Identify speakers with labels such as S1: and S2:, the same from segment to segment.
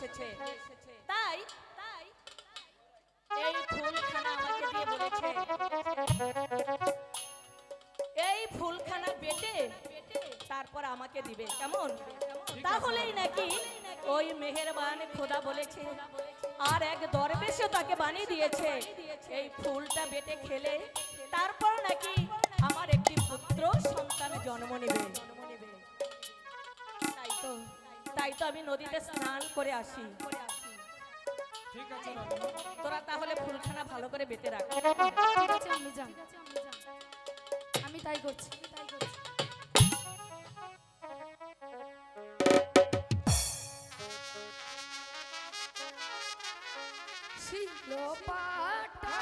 S1: এসেছে। তাই তাই এই ফুলখানা আমাকে দিয়ে বলেছে এই ফুলখানা বেটে তারপর আমাকে দিবে, কেমন? তাহলেই নাকি ওই মেহেরবান খোদা বলেছে আর এক দরবেশে তাকে বানিয়ে দিয়েছে এই ফুলটা বেটে খেলে তারপর নাকি আমার একটি পুত্র সন্তান জন্ম নেবে। তাই তো আমি নদীতে স্নান করে আসি।
S2: ঠিক আছে
S1: তোরা তাহলে ফুলখানা ভালো করে বেটে রাখ।
S3: ঠিক আছে আমি যান, আমি তাই করছি। শিলপাটা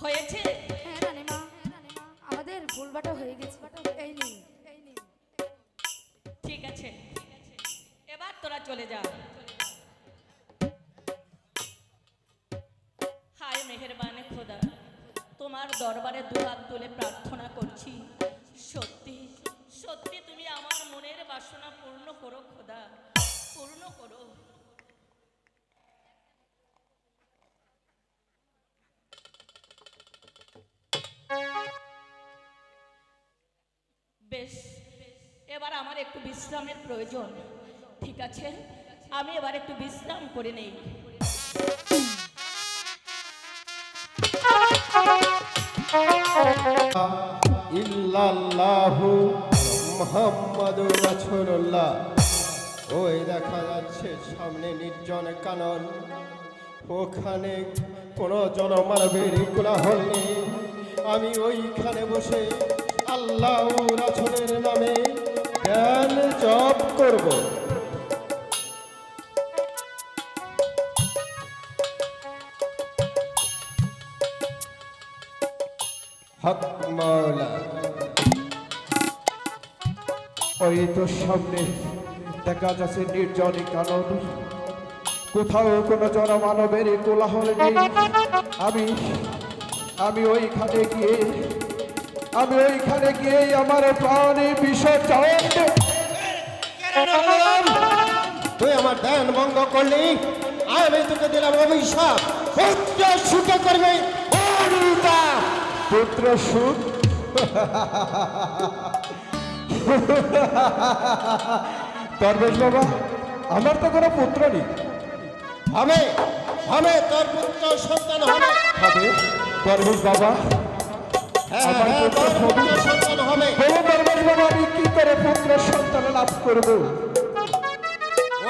S1: হয়েছে?
S3: হ্যাঁ রানীমা, আমাদের ফুলবাটা হয়ে গেছে। এই নিন।
S1: ঠিক আছে, এবার তোরা চলে যা। হায় মেহেরবানে খোদা, তোমার দরবারে দুহাত তুলে প্রার্থনা করছি, সত্যি সত্যি তুমি আমার মনের বাসনা পূর্ণ করো খোদা, পূর্ণ করো। বেশ, এবার আমার একটু বিশ্রামের প্রয়োজন। ঠিক আছে, আমি এবার একটু বিশ্রাম করে নেই।
S4: ইল্লাল্লাহু মুহাম্মাদুর রাসূলুল্লাহ। ওই দেখা যাচ্ছে সামনে নির্জন কানন, ওখানে কোনো জনমানবের কোলাহল নেই। আমি ওইখানে বসে আল্লাহ রাসূলের নামে জ্ঞান জপ করব। হক মাওলা।
S2: ওই তো সামনে দেখা যাচ্ছে নির্জনী কানন, কোথাও কোনো জনমানবের কোলাহল নেই। আমি ওইখানে গিয়ে আমার প্রাণে বিসর্জন দেব।
S4: তুই আমার ধ্যান ভঙ্গ করলি, আমি তোকে দিলাম অভিশাপ, পুত্র সুখে করবে অনুতাপ।
S2: পুত্র সুখ? দরবেশ বাবা, আমার তো কোনো পুত্র নেই।
S4: হবে হবে, তোর পুত্র সন্তান হবে।
S2: হবে দরবেশ বাবা,
S4: হ্যাঁ,
S2: আমার
S4: হ্যাঁ,
S2: পুত্র
S4: তোর পুত্র
S2: হবে।
S4: সন্তান হবে।
S2: বলুন দরবেশ বাবা, আমি কি করে পুত্র সন্তান লাভ করব?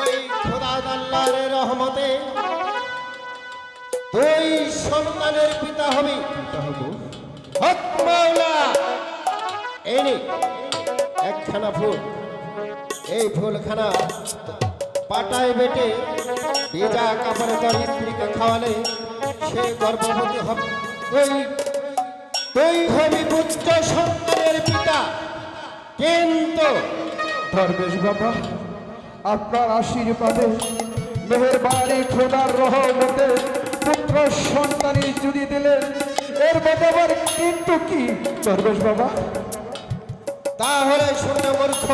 S4: ওই খোদা আল্লাহর রহমতে তুই সন্তানের পিতা হবি। হক মাওলা। এই নে একখানা ফুল, এই ফুলখানা পাটায় বেটে ভেজা কাপড়ে তোর স্ত্রীকে খাওয়ালে সে গর্ভবতী হবে। তুই হবি পুত্র সন্তানের পিতা। কিন্তু
S2: দরবেশ বাবা, আপনার আশীর্বাদে, মেহেরবানি খোদার রহমতে পুত্র সন্তানই যদি দিলেন, এর মধ্যে আবার কিন্তু কি দরবেশ বাবা?
S4: তাহলে শুনে মূর্খ,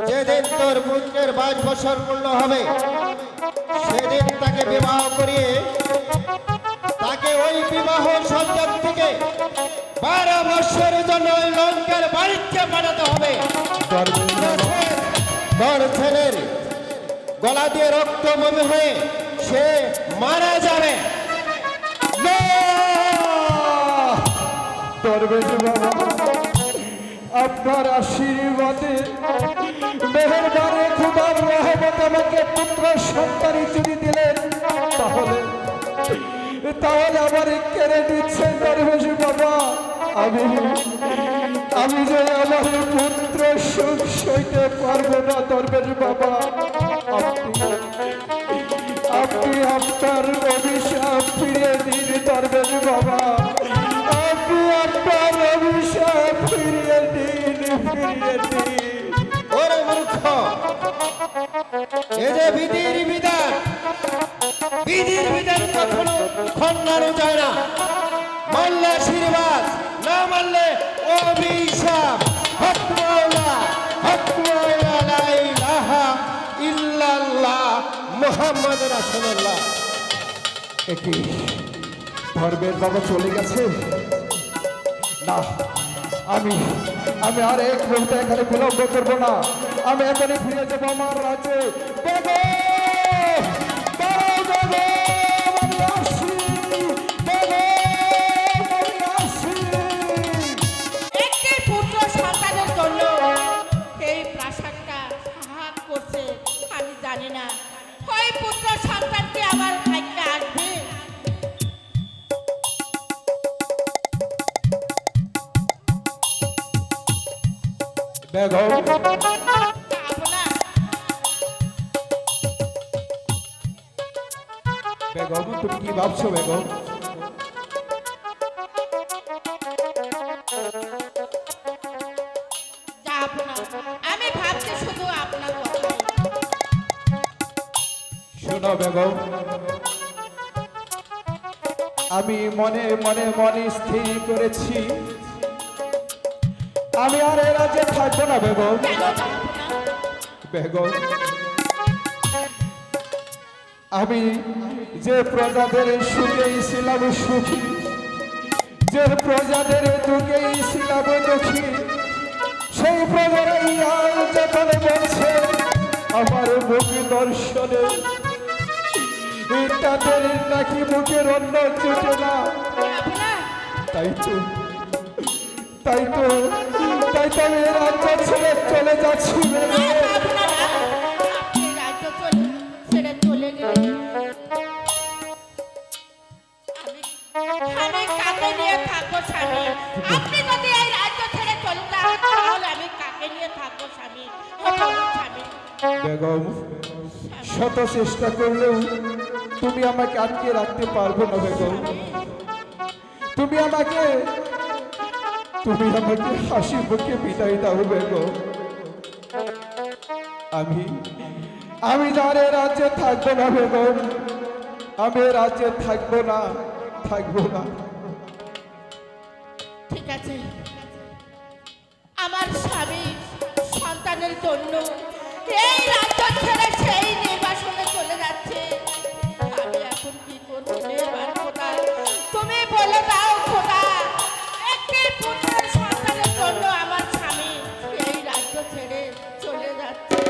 S4: যেদিন তোর পুত্রের 22 বছর পূর্ণ হবে সেদিন তাকে বিবাহ করিয়ে তাকে ওই বিবাহ সজ্জা থেকে 12 বছরের জন্য ওই লঙ্কার বাড়িতে পাঠাতে হবে।
S2: দরবেশ বাবা,
S4: তোর ছেলের গলা দিয়ে রক্ত বমি হয়ে সে মারা যাবে।
S2: না! দরবেশ বাবা, আপনার আশীর্বাদে, মেহেরবানি খোদার রহমত আমাকে পুত্র সন্তানই যদি দিলেন, তাহলে আবার কেড়ে দিচ্ছেন দরবেশ বাবা। আমি যে আমার পুত্র সুখ সইতে পারবো না দরবেশ বাবা। আপনি আপনার অভিশাপ ফিরিয়ে দিন দরবেশ বাবা। আপনি আপনার অভিশাপ ফিরিয়ে দিন।
S4: ওরে মূর্খ, এ যে বিধির বিধান, বিধির বিধান কখনো খণ্ডানো যায় না। মানলে আশীর্বাদ, না মানলে অভিশাপ। হক মাওলা, হক মাওলা, লা ইলাহা ইল্লাল্লাহ মুহাম্মদ রাসূলুল্লাহ।
S2: একই ধর্মের বাবা চলে গেছে না, আমি আর এক মুহূর্তে এখানে বিলম্ব করবো না। আমি এখানে ফিরে যাবো আমার রাজ্যে।
S1: একটি পুত্র সন্তানের জন্য এই প্রাসাদটা হাহাকার করছে। আমি জানি না ওই পুত্র সন্তানটি আমার ভাগ্যে আসবে।
S2: বেগম,
S1: যাবো না।
S2: বেগম, তুমি কি ভাবছো বেগম?
S1: যাবো না। আমি ভাবছি শুধু আপনার কথা।
S2: শোনো বেগম, আমি মনে মনে স্থির করেছি আমি আর এ রাজ্যে থাকবো না বেগম।
S1: কেন যাবো না?
S2: বেগম, আমি যে প্রজাদের সুখেই ছিলাম সুখী, যে প্রজাদের দুঃখেই ছিলাম দুঃখী, সেই প্রজারাই আজ যখন বলছে আমার মুখ দর্শনে তাদের নাকি মুখের অন্য জুটে না।
S1: যাবো না।
S2: তাই তো আমি এ রাজ্য ছেড়ে চলে যাচ্ছি
S1: না,
S2: বেগম।
S1: যাবো না, না। আপনি রাজ্য ছেড়ে চলে গেলেন। আমি কাকে নিয়ে থাকবো স্বামী? আপনি যদি এই রাজ্য ছেড়ে চলে যান তাহলে আমি কাকে নিয়ে থাকবো স্বামী? বলুন স্বামী।
S2: বেগম, শত চেষ্টা করলেও তুমি আমাকে আটকে রাখতে পারবে না বেগম। তুমি আমাকে তুমি আমাকে হাসি মুখে বিদায় দাও বেগম। আমি যার এ রাজ্যে থাকবো না বেগম, আমি এ রাজ্যে থাকবো না।
S5: ঠিক আছে, আমার স্বামী সন্তানের জন্য এই রাজ্য ছেড়ে সেই নির্বাসনে চলে যাচ্ছে। আমি এখন কি করবো নির্বাণ খোদা, তুমি বলে দাও খোদা। একটি পুত্রের সন্তানের জন্য আমার স্বামী এই রাজ্য ছেড়ে চলে যাচ্ছে।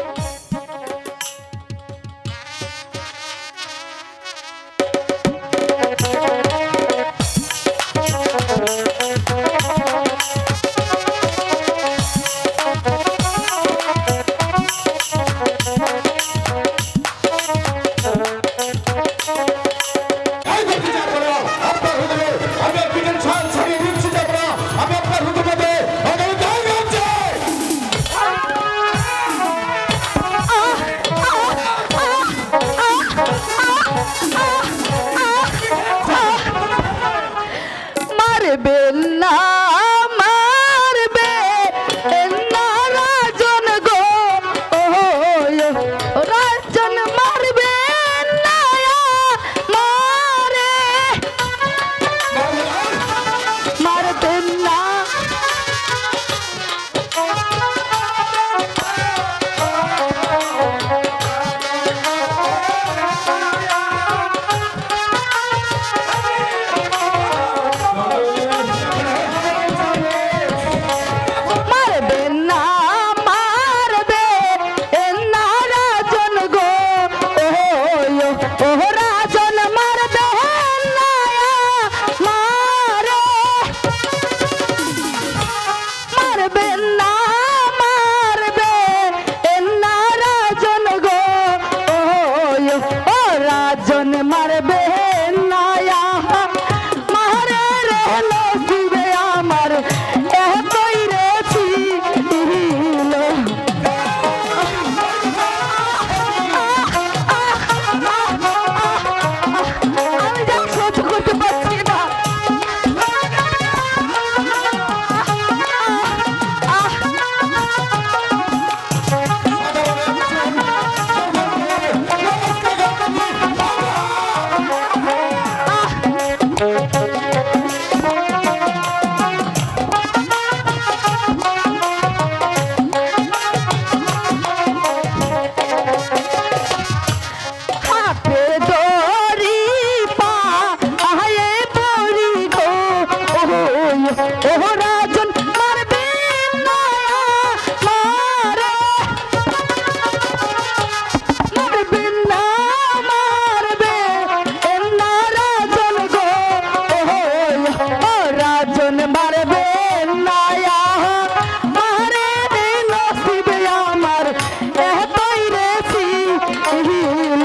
S3: মারবে না মারবে না রাজন গো, ও রাজন মারবে না মারে, মারবে না। মারবে না মারবে না রাজন গো, ও রাজন মারবে না মারে, মারবে না মারবে না রাজন গো, ও রাজন মারবে না মারে রে নসিবে আমার এতই রে ছিল। আমি যা সহ্য করতে পারছি না। হাতে দড়ি পা আয়ে পড়ি গো, ও রাজন মারবে না মারে, মারবে না মারবে না রাজন গো, ও রাজন মারবে না মারে রে নসিবে আমার এতই রে ছিল।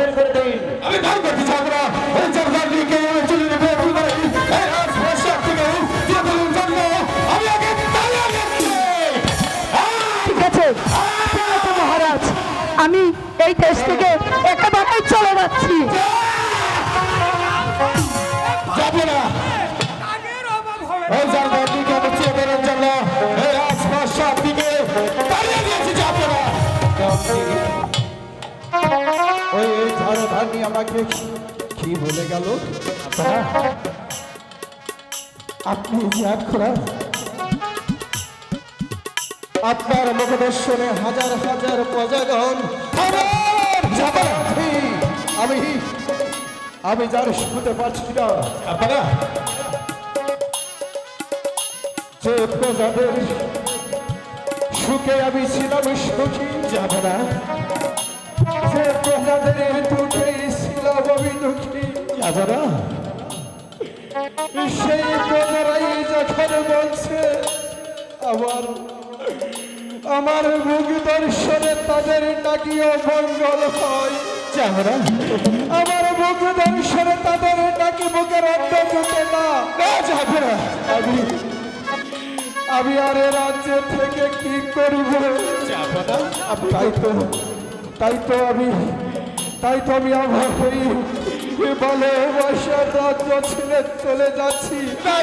S4: বের করে দিন।
S2: আমি ধার করতে যাব না এই জগদানকে আমি চলে নেব একেবারে এই রাজপ্রাসাদ থেকে দিয়ে দিলাম জন্ম আমি আগে তাড়িয়ে দিচ্ছি
S6: ঠিক আছে ঠিক আছে মহারাজ, আমি এই দেশ থেকে একেবারে চলে যাচ্ছি।
S2: যাবো না এই জগদানকে আমি চেয়ে জন্য এই রাজপ্রাসাদ থেকে তাড়িয়ে দিয়েছি, যাবো না। ওই ঝড় ধানি আমাকে কি বলে গেল? আপনি আপনার মুখদর্শনে হাজার হাজার প্রজাগণ আমি আমি যার শুনতে পারছি না আপনারা যে প্রজাদের সুখে আমি ছিলাম সুখী যাব না, যে প্রজাদের দুঃখে ছিলাম আমি দুঃখী যাব না, সেই প্রজারাই যখন বলছে আমার আমার মুখ দর্শনে তাদের নাকিও মঙ্গল হয় যাব না, আমার মুখ দর্শনে তাদের নাকি মুখের অন্ন জুটে না যাব না। আমি আর এ রাজ্য থেকে কি করব যাব না। তাই তো আমি আমার ভালোবাসার রাজ্য ছেড়ে চলে যাচ্ছি।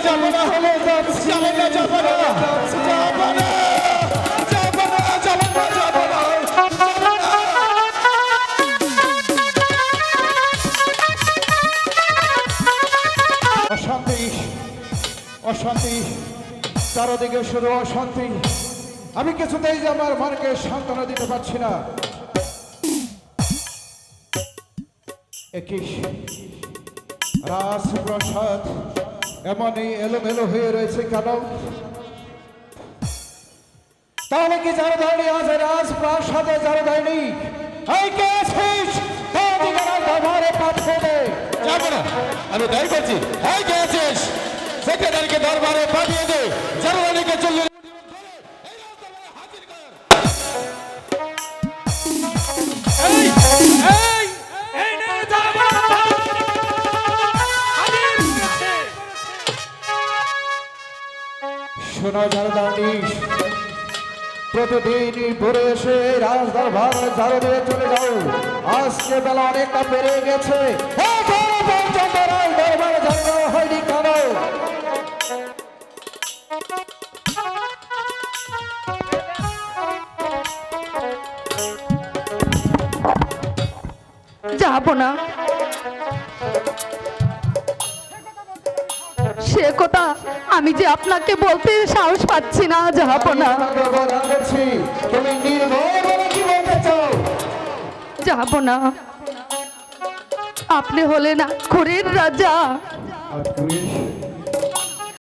S2: যাব না হলে যাচ্ছি, যাব না, যাব না, যাব না, যাব না, যাব না। অশান্তি অশান্তি চারদিকে শুধু অশান্তি, আমি কিছুতেই যে আমার মনকে সান্ত্বনা দিতে পারছি না। একই রাজপ্রাসাদ এমনই এলোমেলো হয়ে রয়েছে কেন? তাহলে কি যারা দেয়নি আজ রাজপ্রাসাদে যারা দেয়নি এই কে আছিস?
S4: যাবো না, আমি তাই করছি। এই কে আছিস? সেক্রেটারিকে দরবারে পাঠিয়ে দে, জানুয়ারিকে চললে
S2: শোনা জানি প্রতিদিন ভোরে এসে রাজদরবার ঝাড়ু দিয়ে চলে যাও। আজকে বেলা অনেকটা পেরিয়ে গেছে, দরবার ঝাড়ু হয়নি কেন?
S6: যাব না, সে কথা আমি যে আপনাকে বলতে সাহস পাচ্ছি না, যাব না,
S2: তুমি নির্ভয় বলে কি বলতে চাও?
S6: যাব না। আপনি হলেন আখরের রাজা,
S2: আর তুমি